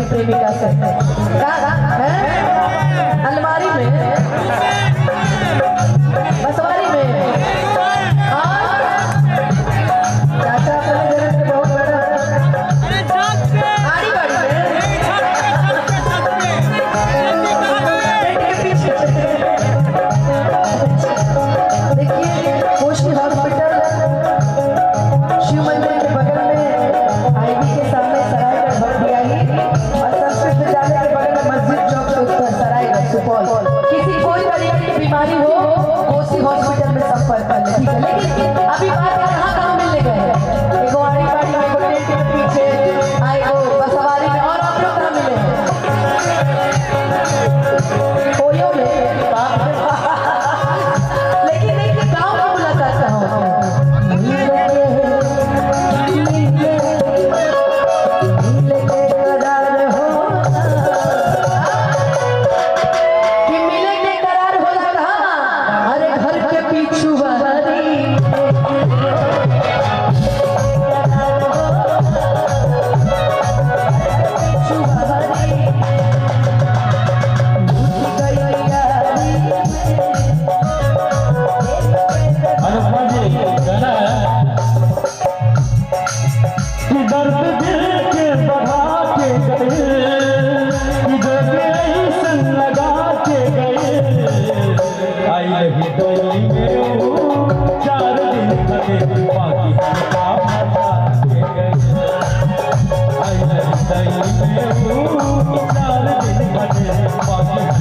प्रेमिका से अलमारी में, बसवारी में, चाचा अपने घर के बहुत बड़ा आड़ी बाड़ी में देखिए पोस्ट हॉस्पिटल शिव मंदिर के बगल में आईबी के सामने सरायगढ़ भटियाही और संस्कृत विद्यालय के बगल में मस्जिद चौक के उत्तर सरायगढ़ सुपौल। किसी कोई तरीके की बीमारी हो कोसी हॉस्पिटल में संपर्क कर ले, ठीक है। लेकिन अभी बात कहाँ मिलने गए, एगो आड़ी बाड़ी में, एगो टेंट के पीछे, एगो बसवारी में, और आप लोग कहाँ मिले ओयो में। लेकिन देखिए गाँव की मुलाकात कहाँ होती है।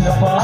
I